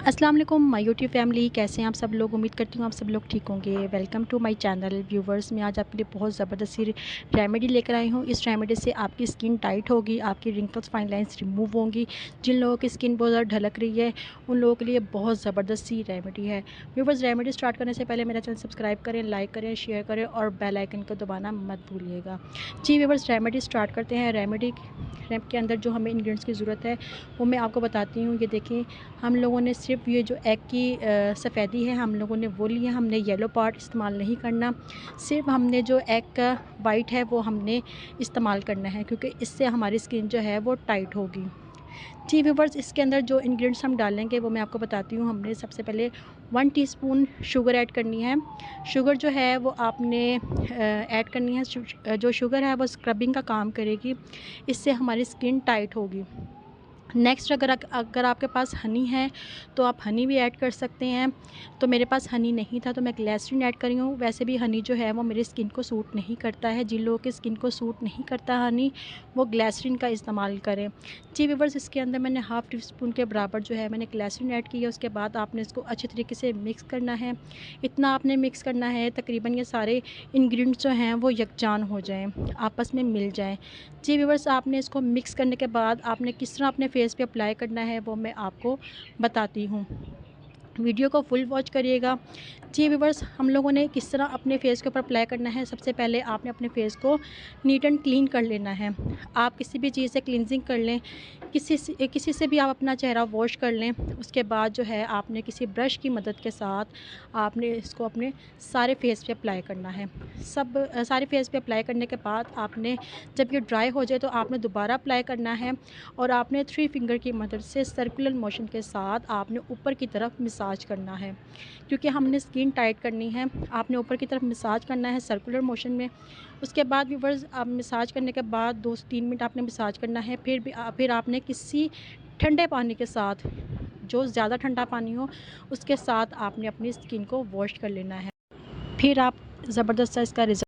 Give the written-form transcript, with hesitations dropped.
अस्सलाम वालेकुम my YouTube family, कैसे हैं आप सब लोग। उम्मीद करती हूँ आप सब लोग ठीक होंगे। Welcome to my channel viewers. मैं आज आपके लिए बहुत ज़बरदस्त सी रेमेडी लेकर आई हूँ। इस रेमेडी से आपकी स्किन टाइट होगी, आपकी रिंकल्स फाइन लाइंस रिमूव होंगी। जिन लोगों की स्किन बहुत ज़्यादा ढलक रही है उन लोगों के लिए बहुत ज़बरदस्त सी रेमेडी है। व्यूवर्स, रेमेडी स्टार्ट करने से पहले मेरा चैनल सब्सक्राइब करें, लाइक करें, शेयर करें और बेल आइकन को दबाना मत भूलिएगा। जी व्यूवर्स, रेमेडी स्टार्ट करते हैं। रेमेडी के अंदर जो हमें इंग्रेडिएंट्स की ज़रूरत है वो मैं आपको बताती हूँ। ये देखें, हम लोगों ने सिर्फ ये जो एग की सफ़ेदी है हम लोगों ने वो लिया, हमने येलो पार्ट इस्तेमाल नहीं करना। सिर्फ हमने जो एग का वाइट है वो हमने इस्तेमाल करना है, क्योंकि इससे हमारी स्किन जो है वो टाइट होगी। जी व्यूवर्स, इसके अंदर जो इंग्रेडिएंट्स हम डालेंगे वो मैं आपको बताती हूँ। हमने सबसे पहले 1 टीस्पून शुगर ऐड करनी है। शुगर जो है वो आपने ऐड करनी है। जो शुगर है वो स्क्रबिंग का काम करेगी, इससे हमारी स्किन टाइट होगी। नेक्स्ट, अगर आपके पास हनी है तो आप हनी भी ऐड कर सकते हैं। तो मेरे पास हनी नहीं था तो मैं ग्लिसरीन ऐड कर रही हूँ। वैसे भी हनी जो है वो मेरी स्किन को सूट नहीं करता है। जिन लोगों की स्किन को सूट नहीं करता हनी, वो ग्लिसरीन का इस्तेमाल करें। जी व्यूअर्स, इसके अंदर मैंने हाफ़ टी स्पून के बराबर जो है मैंने ग्लिसरीन ऐड की है। उसके बाद आपने इसको अच्छे तरीके से मिक्स करना है। इतना आपने मिक्स करना है तकरीबन ये सारे इंग्रेडिएंट्स जो हैं वो यकजान हो जाएँ, आपस में मिल जाएँ। जी व्यूअर्स, आपने इसको मिक्स करने के बाद आपने किस तरह अपने फेस पे अप्लाई करना है वो मैं आपको बताती हूँ। वीडियो को फुल वॉच करिएगा। जी व्यूअर्स, हम लोगों ने किस तरह अपने फेस के ऊपर अप्लाई करना है। सबसे पहले आपने अपने फेस को नीट एंड क्लीन कर लेना है। आप किसी भी चीज़ से क्लींजिंग कर लें, किसी से भी आप अपना चेहरा वॉश कर लें। उसके बाद जो है आपने किसी ब्रश की मदद के साथ आपने इसको अपने सारे फेस पे अप्लाई करना है। सारे फेस पे अप्लाई करने के बाद आपने जब ये ड्राई हो जाए तो आपने दोबारा अप्लाई करना है और आपने 3 फिंगर की मदद से सर्कुलर मोशन के साथ आपने ऊपर की तरफ मसाज करना है, क्योंकि हमने स्किन टाइट करनी है। आपने ऊपर की तरफ मसाज करना है सर्कुलर मोशन में। उसके बाद व्यूअर्स, आप मसाज करने के बाद 2 से 3 मिनट आपने मसाज करना है। फिर आपने किसी ठंडे पानी के साथ, जो ज़्यादा ठंडा पानी हो उसके साथ आपने अपनी स्किन को वॉश कर लेना है। फिर आप ज़बरदस्त सा इसका रिज़ल्ट